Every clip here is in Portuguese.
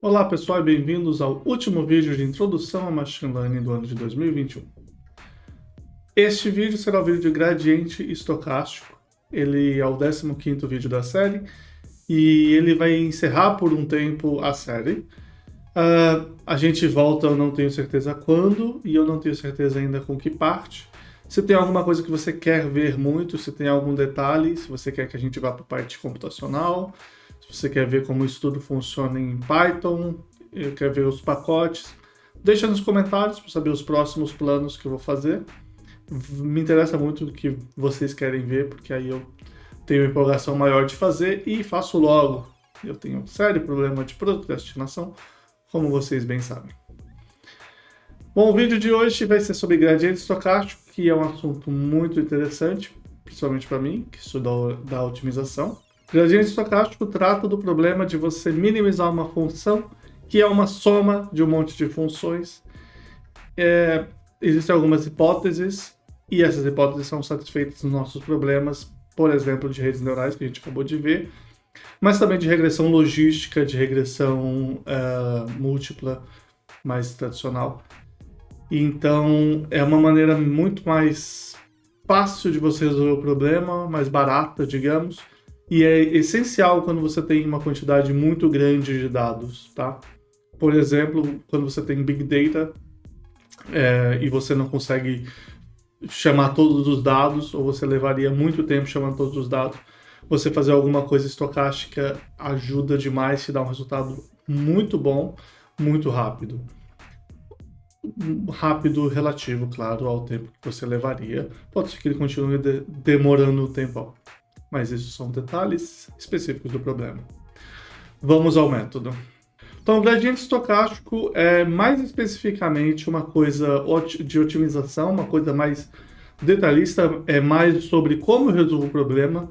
Olá pessoal e bem-vindos ao último vídeo de introdução a Machine Learning do ano de 2021. Este vídeo será o vídeo de gradiente estocástico. Ele é o 15º vídeo da série e ele vai encerrar por um tempo a série. A gente volta, eu não tenho certeza quando e eu não tenho certeza ainda com que parte. Se tem alguma coisa que você quer ver muito, se tem algum detalhe, se você quer que a gente vá para a parte computacional, se você quer ver como isso tudo funciona em Python, quer ver os pacotes, deixa nos comentários para saber os próximos planos que eu vou fazer. Me interessa muito o que vocês querem ver, porque aí eu tenho uma empolgação maior de fazer e faço logo. Eu tenho um sério problema de procrastinação, como vocês bem sabem. Bom, o vídeo de hoje vai ser sobre gradiente estocástico, que é um assunto muito interessante, principalmente para mim, que sou da otimização. Gradiente estocástico trata do problema de você minimizar uma função que é uma soma de um monte de funções. Existem algumas hipóteses e essas hipóteses são satisfeitas nos nossos problemas, por exemplo, de redes neurais, que a gente acabou de ver, mas também de regressão logística, de regressão múltipla, mais tradicional. Então, é uma maneira muito mais fácil de você resolver o problema, mais barata, digamos, e é essencial quando você tem uma quantidade muito grande de dados, tá? Por exemplo, quando você tem Big Data e você não consegue chamar todos os dados, ou você levaria muito tempo chamando todos os dados, você fazer alguma coisa estocástica ajuda demais, te dá um resultado muito bom, muito rápido. Rápido relativo, claro, ao tempo que você levaria. Pode ser que ele continue demorando um tempo, mas isso são detalhes específicos do problema. Vamos ao método. Então, o gradiente estocástico é mais especificamente uma coisa de otimização, uma coisa mais detalhista, é mais sobre como eu resolvo o problema,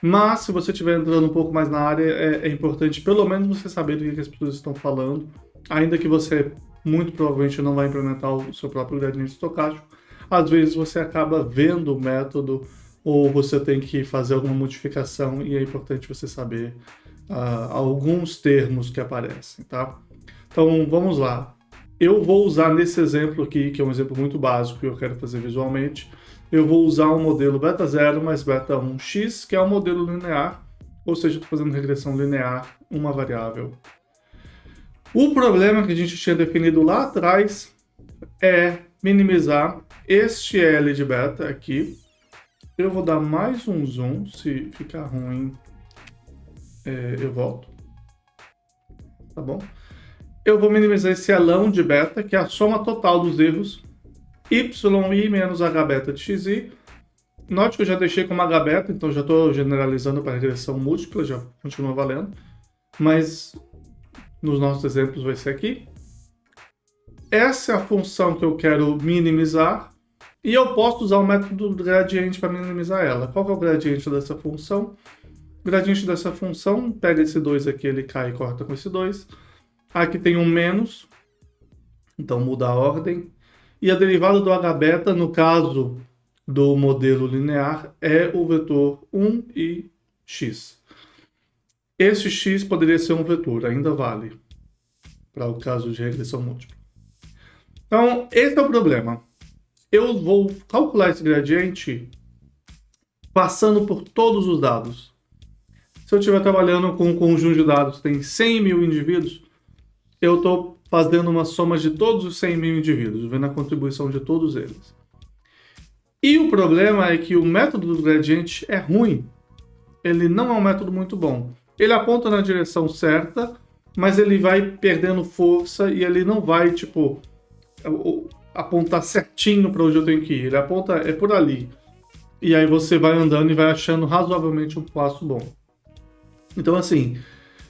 mas se você estiver entrando um pouco mais na área, é importante pelo menos você saber do que as pessoas estão falando, ainda que você muito provavelmente não vai implementar o seu próprio gradiente estocástico. Às vezes você acaba vendo o método ou você tem que fazer alguma modificação e é importante você saber alguns termos que aparecem, tá? Então vamos lá. Eu vou usar nesse exemplo aqui, que é um exemplo muito básico que eu quero fazer visualmente, eu vou usar um modelo beta 0 mais beta 1x, que é um modelo linear, ou seja, estou fazendo regressão linear, uma variável. O problema que a gente tinha definido lá atrás é minimizar este L de beta aqui. Eu vou dar mais um zoom, se ficar ruim eu volto. Tá bom? Eu vou minimizar esse Lão de beta, que é a soma total dos erros, yi menos hbeta de xi. Note que eu já deixei como hbeta, então já estou generalizando para regressão múltipla, já continua valendo. Mas nos nossos exemplos vai ser aqui. Essa é a função que eu quero minimizar e eu posso usar o método do gradiente para minimizar ela. Qual que é o gradiente dessa função? O gradiente dessa função, pega esse 2 aqui, ele cai e corta com esse 2. Aqui tem um menos, então muda a ordem. E a derivada do hbeta, no caso do modelo linear, é o vetor 1 e x. Esse x poderia ser um vetor, ainda vale, para o caso de regressão múltipla. Então, esse é o problema. Eu vou calcular esse gradiente passando por todos os dados. Se eu estiver trabalhando com um conjunto de dados que tem 100 mil indivíduos, eu estou fazendo uma soma de todos os 100 mil indivíduos, vendo a contribuição de todos eles. E o problema é que o método do gradiente é ruim. Ele não é um método muito bom. Ele aponta na direção certa, mas ele vai perdendo força e ele não vai, apontar certinho para onde eu tenho que ir. Ele aponta, é por ali. E aí você vai andando e vai achando razoavelmente um passo bom. Então, assim,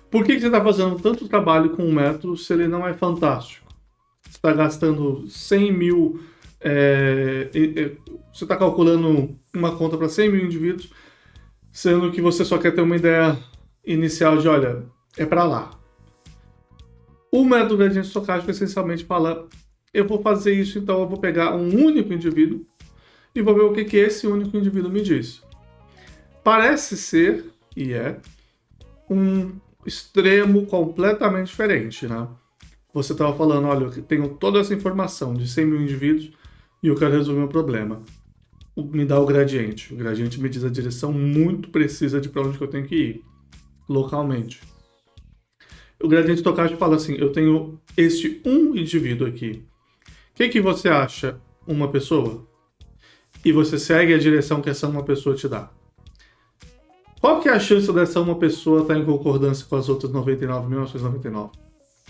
por que você está fazendo tanto trabalho com um método se ele não é fantástico? Você está gastando 100 mil... você está calculando uma conta para 100 mil indivíduos, sendo que você só quer ter uma ideia inicial de, olha, é para lá. O método gradiente estocástico essencialmente fala, eu vou fazer isso, então eu vou pegar um único indivíduo e vou ver o que esse único indivíduo me diz. Parece ser, e é, extremo completamente diferente, né? Você estava falando, olha, eu tenho toda essa informação de 100 mil indivíduos e eu quero resolver um problema. Me dá o gradiente. O gradiente me diz a direção muito precisa de para onde que eu tenho que ir, localmente. O gradiente estocástico fala assim, eu tenho este um indivíduo aqui. O que você acha uma pessoa? E você segue a direção que essa uma pessoa te dá. Qual que é a chance dessa uma pessoa estar em concordância com as outras 99.999?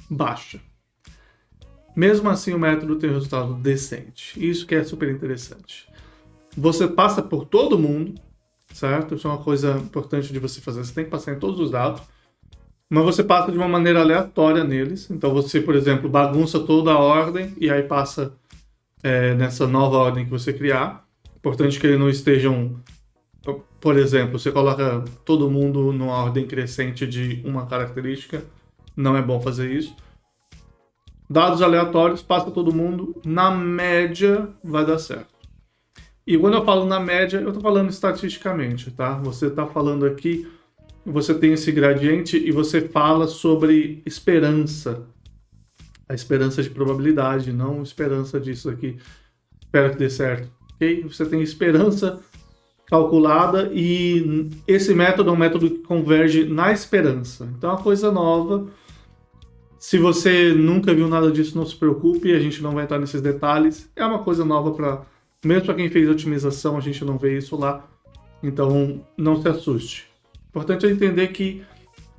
Baixa. Mesmo assim, o método tem um resultado decente. Isso que é super interessante. Você passa por todo mundo, certo? Isso é uma coisa importante de você fazer. Você tem que passar em todos os dados, mas você passa de uma maneira aleatória neles. Então você, por exemplo, bagunça toda a ordem e aí passa nessa nova ordem que você criar. Importante que eles não estejam... Por exemplo, você coloca todo mundo numa ordem crescente de uma característica. Não é bom fazer isso. Dados aleatórios, passa todo mundo. Na média, vai dar certo. E quando eu falo na média, eu estou falando estatisticamente, tá? Você está falando aqui, você tem esse gradiente e você fala sobre esperança. A esperança de probabilidade, não esperança disso aqui. Espero que dê certo. Okay? Você tem esperança calculada e esse método é um método que converge na esperança. Então é uma coisa nova. Se você nunca viu nada disso, não se preocupe, a gente não vai entrar nesses detalhes. É uma coisa nova para... Mesmo para quem fez otimização, a gente não vê isso lá. Então, não se assuste. Importante é entender que,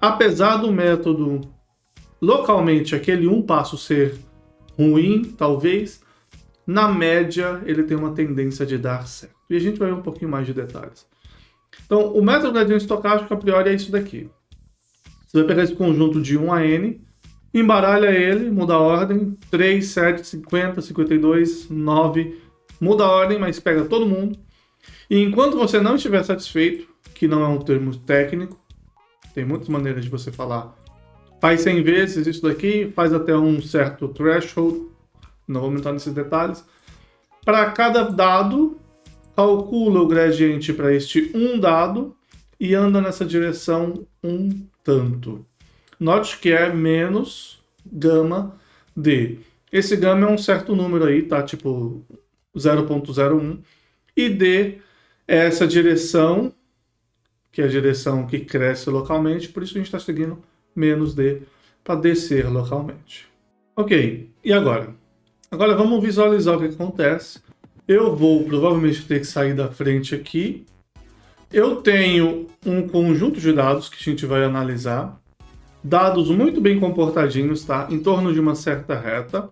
apesar do método localmente, aquele um passo ser ruim, talvez, na média, ele tem uma tendência de dar certo. E a gente vai ver um pouquinho mais de detalhes. Então, o método gradiente estocástico, a priori, é isso daqui. Você vai pegar esse conjunto de 1 a n, embaralha ele, muda a ordem, 3, 7, 50, 52, 9... Muda a ordem, mas pega todo mundo. E enquanto você não estiver satisfeito, que não é um termo técnico, tem muitas maneiras de você falar. Faz 100 vezes isso daqui, faz até um certo threshold, não vou entrar nesses detalhes. Para cada dado, calcula o gradiente para este um dado e anda nessa direção um tanto. Note que é menos gama D. Esse gama é um certo número aí, tá? Tipo... 0.01 e D é essa direção, que é a direção que cresce localmente, por isso a gente está seguindo menos D para descer localmente. Ok, e agora? Agora vamos visualizar o que acontece. Eu vou provavelmente ter que sair da frente aqui. Eu tenho um conjunto de dados que a gente vai analisar. Dados muito bem comportadinhos, tá? Em torno de uma certa reta.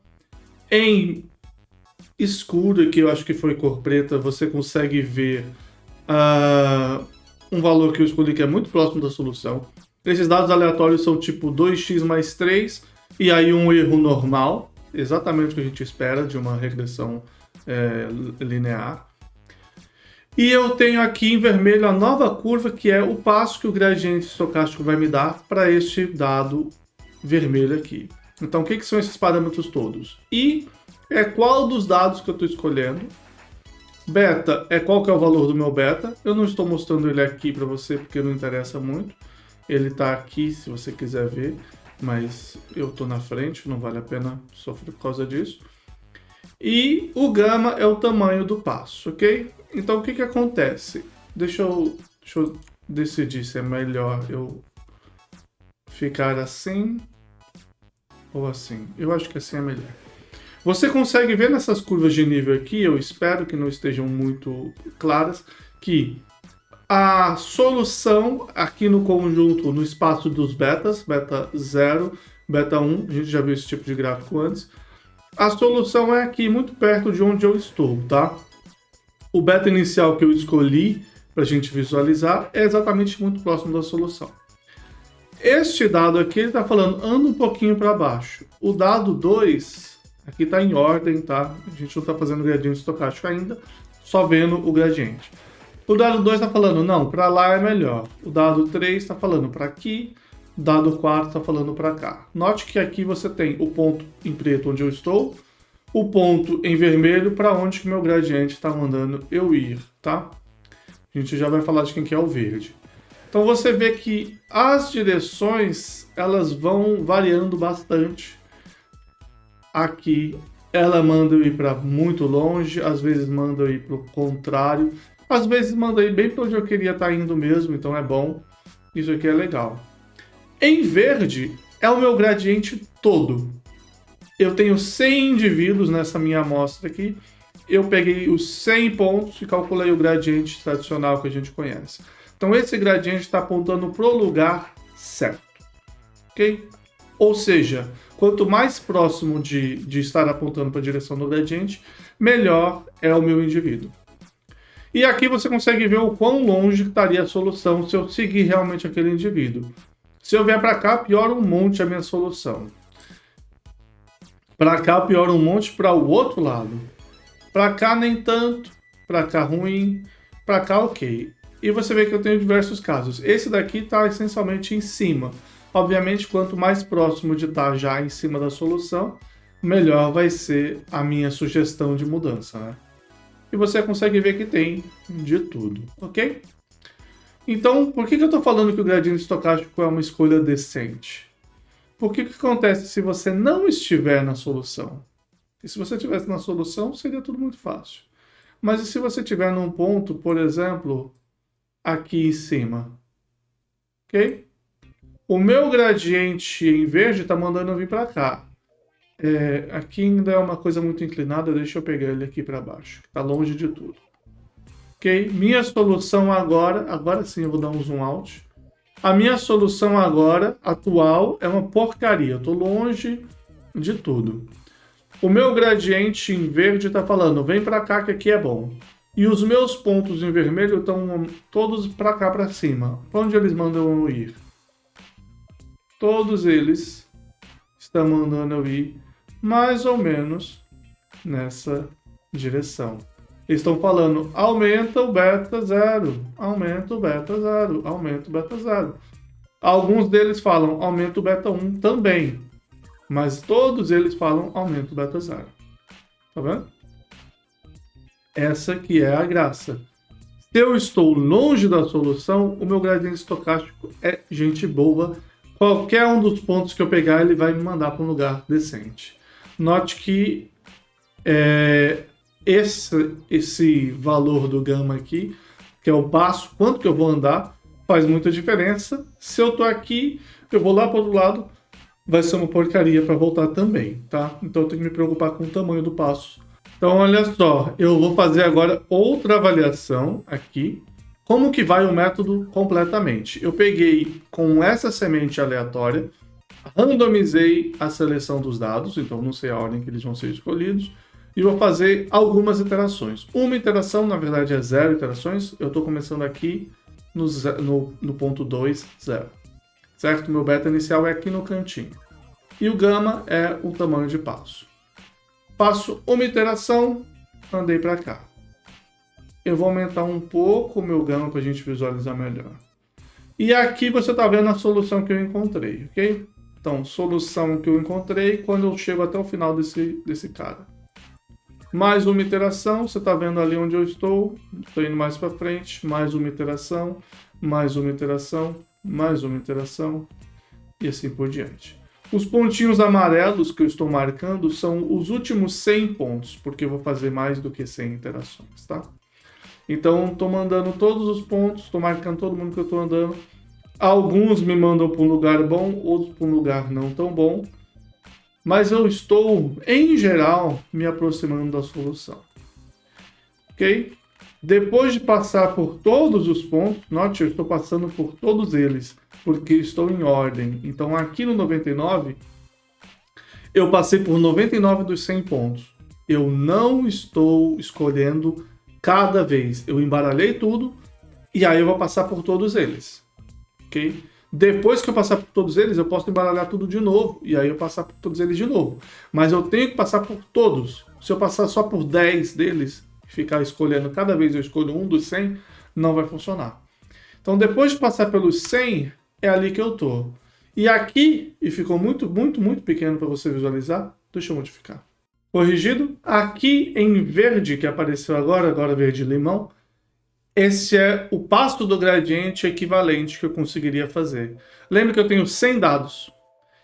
Em escuro, aqui eu acho que foi cor preta, você consegue ver um valor que eu escolhi que é muito próximo da solução. Esses dados aleatórios são tipo 2x mais 3 e aí um erro normal, exatamente o que a gente espera de uma regressão linear. E eu tenho aqui em vermelho a nova curva, que é o passo que o gradiente estocástico vai me dar para este dado vermelho aqui. Então, o que são esses parâmetros todos? I é qual dos dados que eu estou escolhendo. Beta é qual que é o valor do meu beta. Eu não estou mostrando ele aqui para você porque não interessa muito. Ele está aqui se você quiser ver, mas eu estou na frente, não vale a pena sofrer por causa disso. E o gama é o tamanho do passo, ok? Então o que acontece? Deixa eu decidir se é melhor eu ficar assim ou assim. Eu acho que assim é melhor. Você consegue ver nessas curvas de nível aqui, eu espero que não estejam muito claras, que a solução aqui no conjunto, no espaço dos betas, beta 0, beta 1, a gente já viu esse tipo de gráfico antes, a solução é aqui, muito perto de onde eu estou, tá? O beta inicial que eu escolhi para a gente visualizar é exatamente muito próximo da solução. Este dado aqui, ele está falando, anda um pouquinho para baixo. O dado 2... Aqui está em ordem, tá? A gente não está fazendo gradiente estocástico ainda, só vendo o gradiente. O dado 2 está falando, não, para lá é melhor. O dado 3 está falando para aqui. O dado 4 está falando para cá. Note que aqui você tem o ponto em preto onde eu estou, o ponto em vermelho para onde que meu gradiente está mandando eu ir, tá? A gente já vai falar de quem que é o verde. Então você vê que as direções elas vão variando bastante. Aqui ela manda eu ir para muito longe, às vezes manda eu ir para o contrário, às vezes manda eu ir bem para onde eu queria estar indo mesmo, então é bom. Isso aqui é legal. Em verde é o meu gradiente todo. Eu tenho 100 indivíduos nessa minha amostra aqui. Eu peguei os 100 pontos e calculei o gradiente tradicional que a gente conhece. Então esse gradiente está apontando para o lugar certo. Ok? Ou seja, quanto mais próximo de estar apontando para a direção do gradiente, melhor é o meu indivíduo. E aqui você consegue ver o quão longe estaria a solução se eu seguir realmente aquele indivíduo. Se eu vier para cá, piora um monte a minha solução. Para cá, piora um monte para o outro lado. Para cá, nem tanto. Para cá, ruim. Para cá, ok. E você vê que eu tenho diversos casos. Esse daqui está essencialmente em cima. Obviamente, quanto mais próximo de estar já em cima da solução, melhor vai ser a minha sugestão de mudança, né? E você consegue ver que tem de tudo, ok? Então, por que eu estou falando que o gradiente estocástico é uma escolha decente? Porque o que acontece se você não estiver na solução? E se você estivesse na solução, seria tudo muito fácil. Mas e se você estiver num ponto, por exemplo, aqui em cima? Ok? O meu gradiente em verde está mandando eu vir para cá. Aqui ainda é uma coisa muito inclinada, deixa eu pegar ele aqui para baixo, que está longe de tudo. Ok? Minha solução agora sim eu vou dar um zoom out. A minha solução agora, atual, é uma porcaria. Eu estou longe de tudo. O meu gradiente em verde está falando, vem para cá que aqui é bom. E os meus pontos em vermelho estão todos para cá, para cima. Para onde eles mandam eu ir? Todos eles estão mandando eu ir mais ou menos nessa direção. Eles estão falando, aumenta o beta 0, aumenta o beta 0, aumenta o beta 0. Alguns deles falam, aumenta o beta 1 também. Mas todos eles falam, aumenta o beta 0. Tá vendo? Essa que é a graça. Se eu estou longe da solução, o meu gradiente estocástico é gente boa. Qualquer um dos pontos que eu pegar, ele vai me mandar para um lugar decente. Note que esse valor do gama aqui, que é o passo, quanto que eu vou andar, faz muita diferença. Se eu tô aqui, eu vou lá para o outro lado, vai ser uma porcaria para voltar também, tá? Então eu tenho que me preocupar com o tamanho do passo. Então olha só, eu vou fazer agora outra avaliação aqui. Como que vai o método completamente? Eu peguei com essa semente aleatória, randomizei a seleção dos dados, então não sei a ordem que eles vão ser escolhidos, e vou fazer algumas iterações. Uma iteração, na verdade, é 0 iterações. Eu estou começando aqui no ponto 2, 0. Certo? Meu beta inicial é aqui no cantinho. E o gama é o tamanho de passo. Passo uma iteração, andei para cá. Eu vou aumentar um pouco o meu gama para a gente visualizar melhor. E aqui você está vendo a solução que eu encontrei, ok? Então, solução que eu encontrei quando eu chego até o final desse cara. Mais uma iteração, você está vendo ali onde eu estou indo mais para frente, mais uma iteração, mais uma iteração, mais uma iteração e assim por diante. Os pontinhos amarelos que eu estou marcando são os últimos 100 pontos, porque eu vou fazer mais do que 100 iterações, tá? Então, estou mandando todos os pontos, estou marcando todo mundo que eu estou andando. Alguns me mandam para um lugar bom, outros para um lugar não tão bom. Mas eu estou, em geral, me aproximando da solução. Ok? Depois de passar por todos os pontos, note, eu estou passando por todos eles, porque estou em ordem. Então, aqui no 99, eu passei por 99 dos 100 pontos. Eu não estou escolhendo cada vez. Eu embaralhei tudo e aí eu vou passar por todos eles. Ok? Depois que eu passar por todos eles, eu posso embaralhar tudo de novo e aí eu passar por todos eles de novo. Mas eu tenho que passar por todos. Se eu passar só por 10 deles, ficar escolhendo cada vez eu escolho um dos 100, não vai funcionar. Então, depois de passar pelos 100, é ali que eu tô. E aqui, e ficou muito, muito, muito pequeno para você visualizar, deixa eu modificar. Corrigido. Aqui em verde, que apareceu agora verde limão, esse é o passo do gradiente equivalente que eu conseguiria fazer. Lembra que eu tenho 100 dados.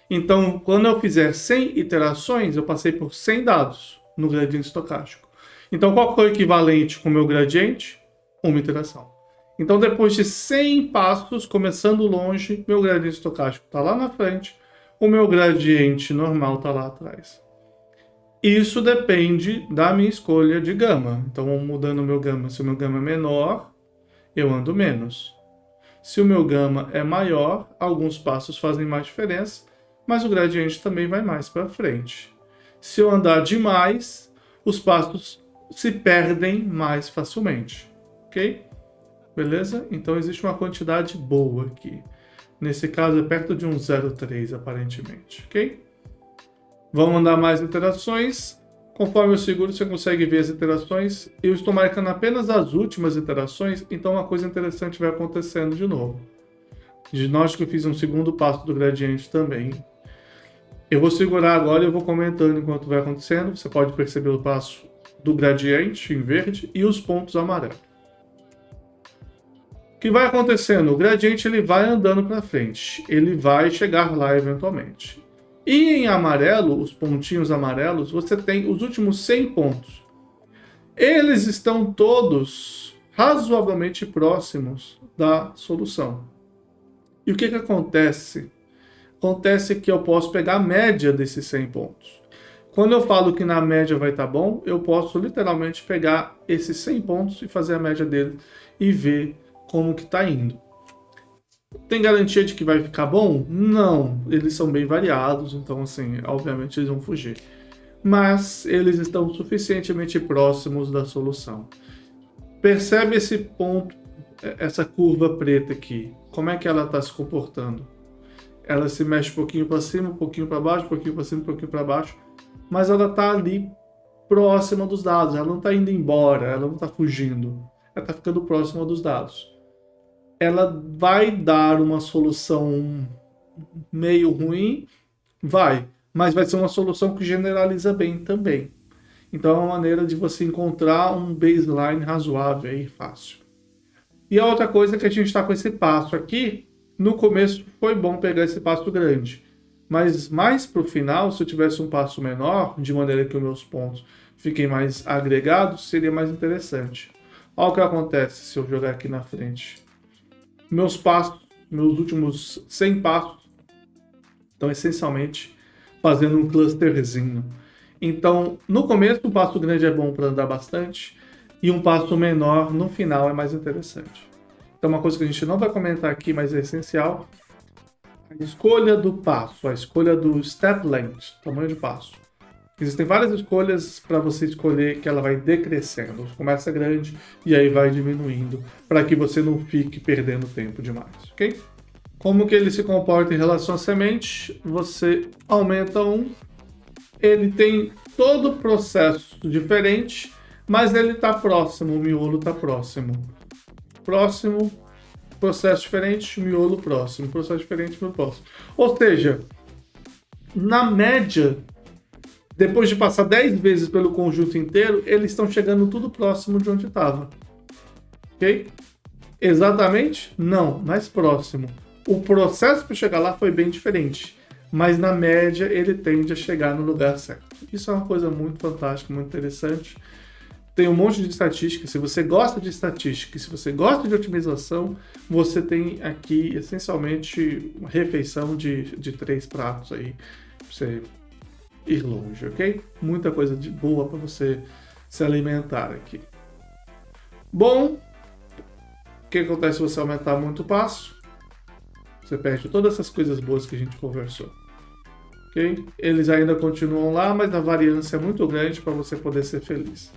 Então, quando eu fizer 100 iterações, eu passei por 100 dados no gradiente estocástico. Então, qual foi o equivalente com o meu gradiente? Uma iteração. Então, depois de 100 passos, começando longe, meu gradiente estocástico está lá na frente, o meu gradiente normal está lá atrás. Isso depende da minha escolha de gama. Então, mudando o meu gama, se o meu gama é menor, eu ando menos. Se o meu gama é maior, alguns passos fazem mais diferença, mas o gradiente também vai mais para frente. Se eu andar demais, os passos se perdem mais facilmente, ok? Beleza? Então existe uma quantidade boa aqui. Nesse caso é perto de um 0,3 aparentemente, ok? Vamos andar mais iterações. Conforme eu seguro, você consegue ver as iterações. Eu estou marcando apenas as últimas iterações, então uma coisa interessante vai acontecendo de novo. De nós que eu fiz um segundo passo do gradiente também. Eu vou segurar agora e eu vou comentando enquanto vai acontecendo. Você pode perceber o passo do gradiente em verde e os pontos amarelos. O que vai acontecendo? O gradiente ele vai andando para frente. Ele vai chegar lá eventualmente. E em amarelo, os pontinhos amarelos, você tem os últimos 100 pontos. Eles estão todos razoavelmente próximos da solução. E o que acontece? Acontece que eu posso pegar a média desses 100 pontos. Quando eu falo que na média vai estar bom, eu posso literalmente pegar esses 100 pontos e fazer a média dele e ver como que está indo. Tem garantia de que vai ficar bom? Não, eles são bem variados, então assim, obviamente eles vão fugir. Mas eles estão suficientemente próximos da solução. Percebe esse ponto, essa curva preta aqui? Como é que ela está se comportando? Ela se mexe um pouquinho para cima, um pouquinho para baixo, um pouquinho para cima, um pouquinho para baixo, mas ela está ali próxima dos dados, ela não está indo embora, ela não está fugindo, ela está ficando próxima dos dados. Ela vai dar uma solução meio ruim? Vai, mas vai ser uma solução que generaliza bem também. Então é uma maneira de você encontrar um baseline razoável e fácil. E a outra coisa é que a gente está com esse passo aqui, no começo foi bom pegar esse passo grande, mas mais para o final, se eu tivesse um passo menor, de maneira que os meus pontos fiquem mais agregados, seria mais interessante. Olha o que acontece se eu jogar aqui na frente. Meus passos, meus últimos 100 passos, estão essencialmente fazendo um clusterzinho. Então, no começo, um passo grande é bom para andar bastante, e um passo menor no final é mais interessante. Então, uma coisa que a gente não vai comentar aqui, mas é essencial, a escolha do passo, a escolha do step length, tamanho de passo. Existem várias escolhas para você escolher que ela vai decrescendo. Começa grande e aí vai diminuindo, para que você não fique perdendo tempo demais, ok? Como que ele se comporta em relação à semente? Você aumenta um, ele tem todo o processo diferente, mas ele está próximo, o miolo está próximo. Próximo, processo diferente, miolo próximo, processo diferente, miolo próximo. Ou seja, na média, depois de passar 10 vezes pelo conjunto inteiro, eles estão chegando tudo próximo de onde estava. Ok? Exatamente? Não, mais próximo. O processo para chegar lá foi bem diferente, mas na média ele tende a chegar no lugar certo. Isso é uma coisa muito fantástica, muito interessante. Tem um monte de estatística. Se você gosta de estatística, se você gosta de otimização, você tem aqui essencialmente uma refeição de 3 pratos aí para você ir longe, ok? Muita coisa de boa para você se alimentar aqui. Bom, o que acontece se você aumentar muito o passo? Você perde todas essas coisas boas que a gente conversou. Ok? Eles ainda continuam lá, mas a variância é muito grande para você poder ser feliz.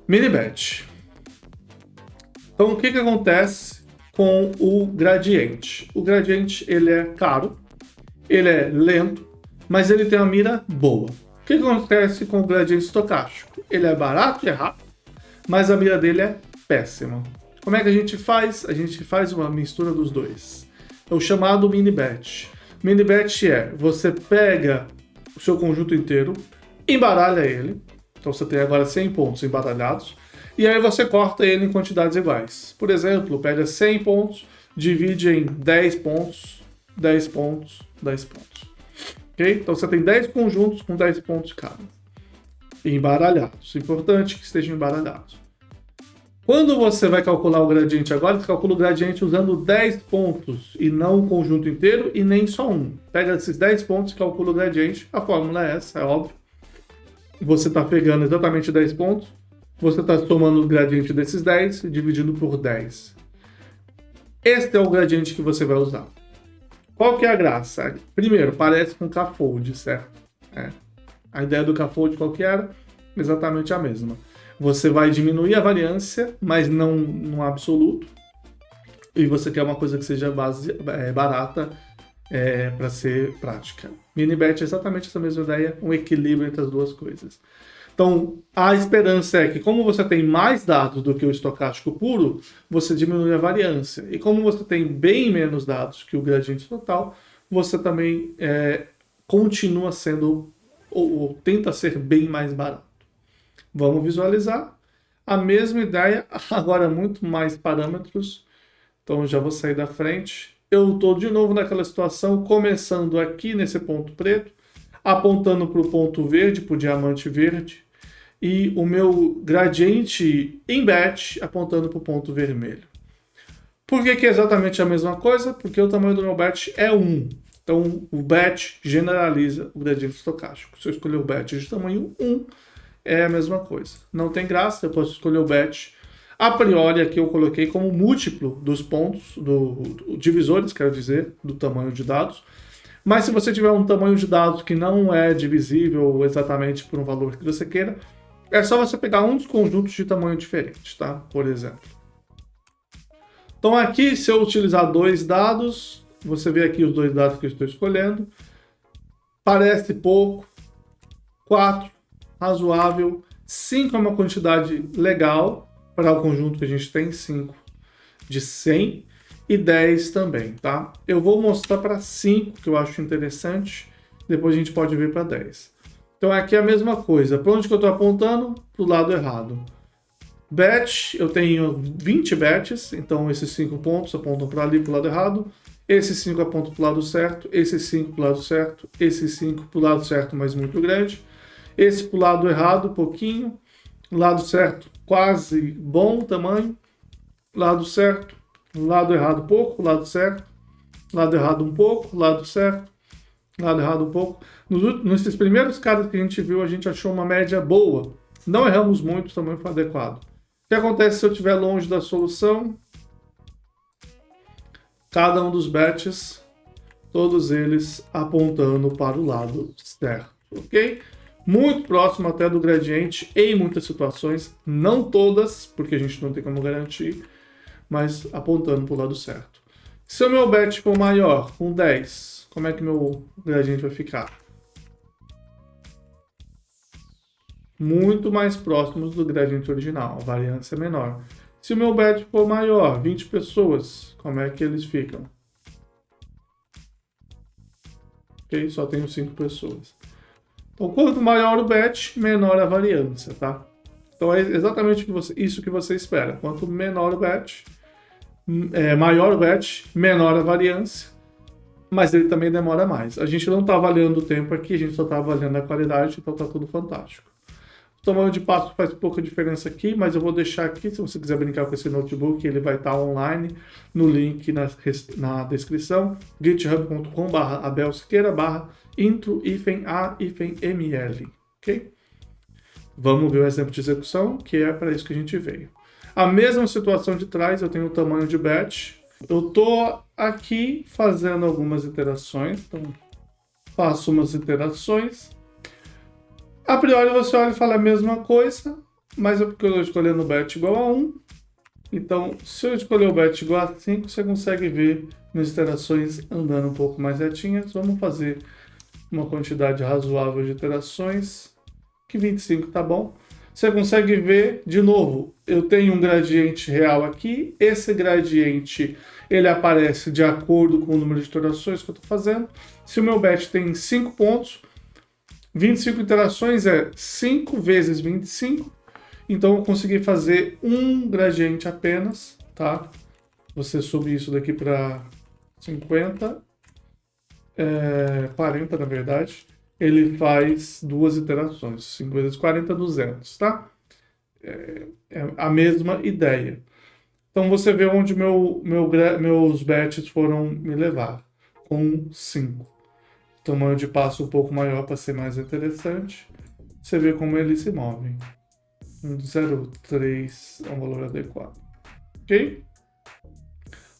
Mini batch. Então, o que acontece com o gradiente? O gradiente ele é caro, ele é lento, mas ele tem uma mira boa. O que acontece com o gradiente estocástico? Ele é barato e é rápido, mas a mira dele é péssima. Como é que a gente faz? A gente faz uma mistura dos dois. É o chamado mini batch. Mini batch é, você pega o seu conjunto inteiro, embaralha ele. Então você tem agora 100 pontos embaralhados. E aí você corta ele em quantidades iguais. Por exemplo, pega 100 pontos, divide em 10 pontos, 10 pontos, 10 pontos. Ok? Então você tem 10 conjuntos com 10 pontos cada. Embaralhados. Importante que estejam embaralhados. Quando você vai calcular o gradiente agora, você calcula o gradiente usando 10 pontos e não o conjunto inteiro e nem só um. Pega esses 10 pontos e calcula o gradiente. A fórmula é essa, é óbvio. Você está pegando exatamente 10 pontos, você está somando o gradiente desses 10 e dividindo por 10. Este é o gradiente que você vai usar. Qual que é a graça? Primeiro, parece com K-fold, certo? A ideia do K-fold qual que era? Exatamente a mesma. Você vai diminuir a variância, mas não no absoluto. E você quer uma coisa que seja barata para ser prática. Mini-batch é exatamente essa mesma ideia, um equilíbrio entre as duas coisas. Então, a esperança é que, como você tem mais dados do que o estocástico puro, você diminui a variância. E como você tem bem menos dados que o gradiente total, você também continua sendo, ou tenta ser bem mais barato. Vamos visualizar a mesma ideia, agora muito mais parâmetros. Então, já vou sair da frente. Eu estou de novo naquela situação, começando aqui nesse ponto preto, apontando para o ponto verde, para o diamante verde, e o meu gradiente em batch apontando para o ponto vermelho. Por que é exatamente a mesma coisa? Porque o tamanho do meu batch é 1. Então, o batch generaliza o gradiente estocástico. Se eu escolher o batch de tamanho 1, é a mesma coisa. Não tem graça, eu posso escolher o batch. A priori, aqui eu coloquei como múltiplo dos pontos, divisores, quero dizer, do tamanho de dados. Mas se você tiver um tamanho de dados que não é divisível exatamente por um valor que você queira, é só você pegar um dos conjuntos de tamanho diferente, tá? Por exemplo. Então aqui, se eu utilizar 2 dados, você vê aqui os 2 dados que eu estou escolhendo. Parece pouco. 4, razoável. 5 é uma quantidade legal para o conjunto que a gente tem, 5 de 100. E 10 também, tá? Eu vou mostrar para 5, que eu acho interessante. Depois a gente pode ver para 10. Então aqui é a mesma coisa. Para onde que eu estou apontando? Para o lado errado. Batch, eu tenho 20 batches, então esses 5 pontos apontam para ali, para o lado errado. Esses 5 apontam para o lado certo, esses 5 para o lado certo, esses 5 para o lado certo, mas muito grande. Esse para o lado errado, pouquinho. Lado certo, quase bom tamanho. Lado certo, lado errado pouco, lado certo. Lado errado um pouco, lado certo. Lado errado um pouco. Nesses primeiros casos que a gente viu, a gente achou uma média boa. Não erramos muito, o tamanho foi adequado. O que acontece se eu estiver longe da solução? Cada um dos batches, todos eles apontando para o lado certo, ok? Muito próximo até do gradiente em muitas situações, não todas, porque a gente não tem como garantir, mas apontando para o lado certo. Se o meu batch for maior, com 10, como é que meu gradiente vai ficar? Muito mais próximos do gradiente original, a variância é menor. Se o meu batch for maior, 20 pessoas, como é que eles ficam? Ok, só tenho 5 pessoas. Então, quanto maior o batch, menor a variância, tá? Então, é exatamente isso que você espera. Quanto menor o batch, maior o batch, menor a variância, mas ele também demora mais. A gente não está avaliando o tempo aqui, a gente só está avaliando a qualidade, então está tudo fantástico. O tamanho de passo faz pouca diferença aqui, mas eu vou deixar aqui, se você quiser brincar com esse notebook, ele vai estar online no link na descrição, github.com/abelsiqueira/intro-a-ml, ok? Vamos ver o exemplo de execução, que é para isso que a gente veio. A mesma situação de trás, eu tenho o tamanho de batch. Eu estou aqui fazendo algumas iterações, então faço umas iterações. A priori você olha e fala a mesma coisa, mas é porque eu estou escolhendo o batch igual a 1. Então, se eu escolher o batch igual a 5, você consegue ver minhas iterações andando um pouco mais retinhas. Vamos fazer uma quantidade razoável de iterações, que 25 tá bom. Você consegue ver, de novo, eu tenho um gradiente real aqui. Esse gradiente, ele aparece de acordo com o número de iterações que eu estou fazendo. Se o meu batch tem 5 pontos, 25 iterações é 5 vezes 25, Então eu consegui fazer um gradiente apenas, tá? Você subir isso daqui para 50, 40 na verdade. Ele faz duas iterações, 5 vezes 40, 200, tá? É a mesma ideia. Então você vê onde meus bets foram me levar, com 5. Tamanho de passo um pouco maior para ser mais interessante. Você vê como eles se movem. 0,3 é um valor adequado. Ok?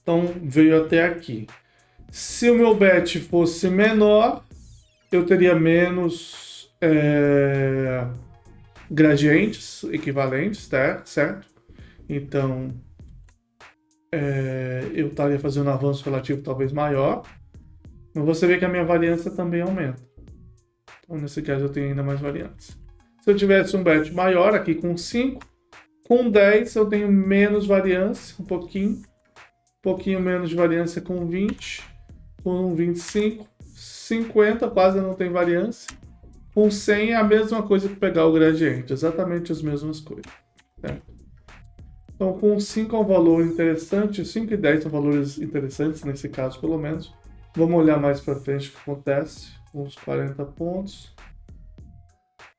Então veio até aqui. Se o meu bet fosse menor, eu teria menos gradientes equivalentes, tá? Certo? Então eu estaria fazendo um avanço relativo talvez maior. Mas você vê que a minha variância também aumenta. Então, nesse caso, eu tenho ainda mais variância. Se eu tivesse um bet maior, aqui com 5, com 10 eu tenho menos variância, um pouquinho menos de variância com 20, com 25, 50 quase não tem variância, com 100 é a mesma coisa que pegar o gradiente, exatamente as mesmas coisas. Certo? Então, com 5 é um valor interessante, 5 e 10 são valores interessantes, nesse caso pelo menos. Vamos olhar mais para frente o que acontece com os 40 pontos.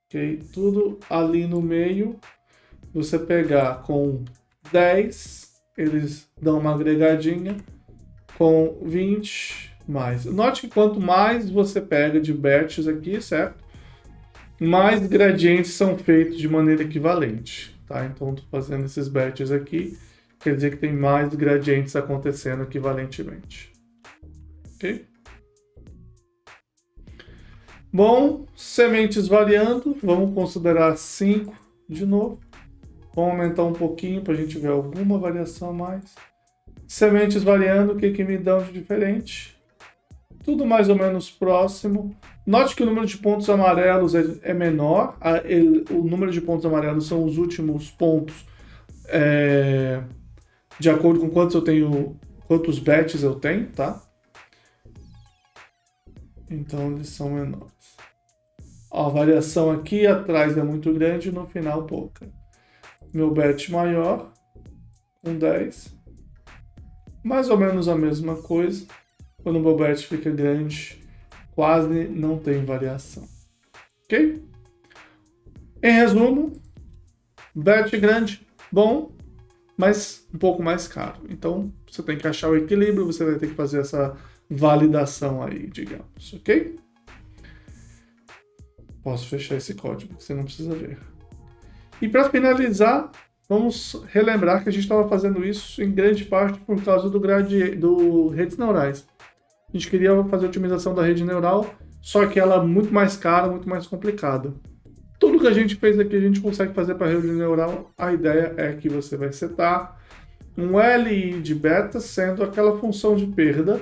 Ok, tudo ali no meio. Você pegar com 10, eles dão uma agregadinha. Com 20, mais. Note que quanto mais você pega de bets aqui, certo? Mais gradientes são feitos de maneira equivalente. Tá? Então, estou fazendo esses bets aqui. Quer dizer que tem mais gradientes acontecendo equivalentemente. Ok? Bom, sementes variando, vamos considerar 5 de novo. Vamos aumentar um pouquinho para a gente ver alguma variação a mais. Sementes variando, o que me dão de diferente? Tudo mais ou menos próximo. Note que o número de pontos amarelos é menor. O número de pontos amarelos são os últimos pontos de acordo com quantos bets eu tenho, tá? Então eles são menores. A variação aqui atrás é muito grande, no final pouca. Meu bet maior, com 10. Mais ou menos a mesma coisa. Quando o meu bet fica grande, quase não tem variação. Ok? Em resumo, bet grande, bom, mas um pouco mais caro. Então, você tem que achar o equilíbrio, você vai ter que fazer essa validação aí, digamos, ok? Posso fechar esse código, que você não precisa ver. E para finalizar, vamos relembrar que a gente estava fazendo isso em grande parte por causa do redes neurais. A gente queria fazer a otimização da rede neural, só que ela é muito mais cara, muito mais complicada. Tudo que a gente fez aqui a gente consegue fazer para a rede neural. A ideia é que você vai setar um LI de beta sendo aquela função de perda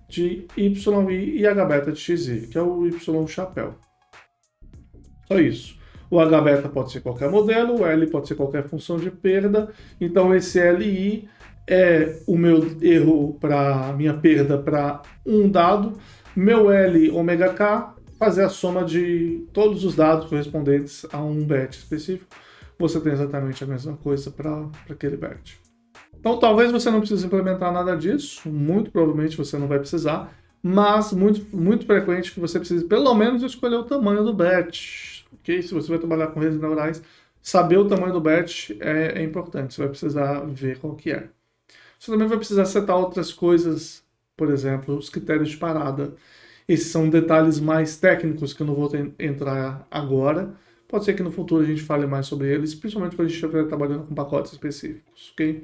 de YI e H-beta de XI, que é o Y chapéu. Só isso. O H-beta pode ser qualquer modelo, o L pode ser qualquer função de perda. Então esse LI é o meu erro para minha perda para um dado. Meu L ômega K fazer a soma de todos os dados correspondentes a um bet específico. Você tem exatamente a mesma coisa para aquele bet. Então talvez você não precise implementar nada disso, muito provavelmente você não vai precisar, mas muito frequente que você precise pelo menos escolher o tamanho do bet. Okay? Se você vai trabalhar com redes neurais, saber o tamanho do bet é importante, você vai precisar ver qual que é. Você também vai precisar setar outras coisas, por exemplo, os critérios de parada. Esses são detalhes mais técnicos que eu não vou entrar agora. Pode ser que no futuro a gente fale mais sobre eles, principalmente quando a gente estiver trabalhando com pacotes específicos, ok?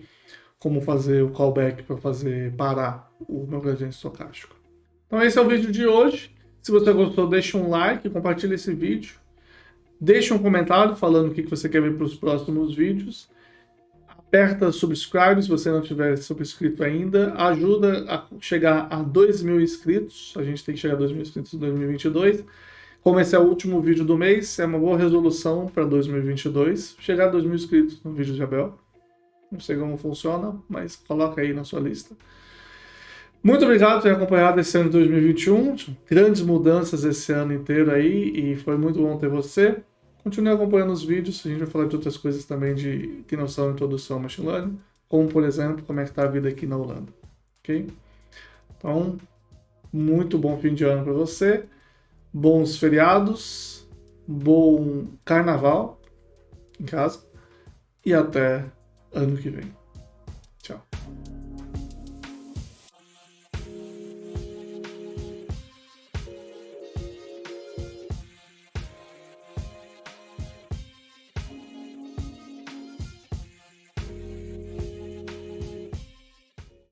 Como fazer o callback para fazer parar o meu gradiente estocástico. Então esse é o vídeo de hoje. Se você gostou, deixa um like, compartilha esse vídeo. Deixa um comentário falando o que você quer ver para os próximos vídeos. Aperta subscribe se você não tiver subscrito ainda. Ajuda a chegar a 2.000 inscritos. A gente tem que chegar a 2.000 inscritos em 2022. Como esse é o último vídeo do mês, é uma boa resolução para 2022. Chegar a 2.000 inscritos no vídeo de Abel. Não sei como funciona, mas coloca aí na sua lista. Muito obrigado por ter acompanhado esse ano de 2021. Grandes mudanças esse ano inteiro aí e foi muito bom ter você. Continue acompanhando os vídeos, a gente vai falar de outras coisas também de que não são introdução ao Machine Learning, como, por exemplo, como é que está a vida aqui na Holanda, ok? Então, muito bom fim de ano para você, bons feriados, bom carnaval em casa e até ano que vem.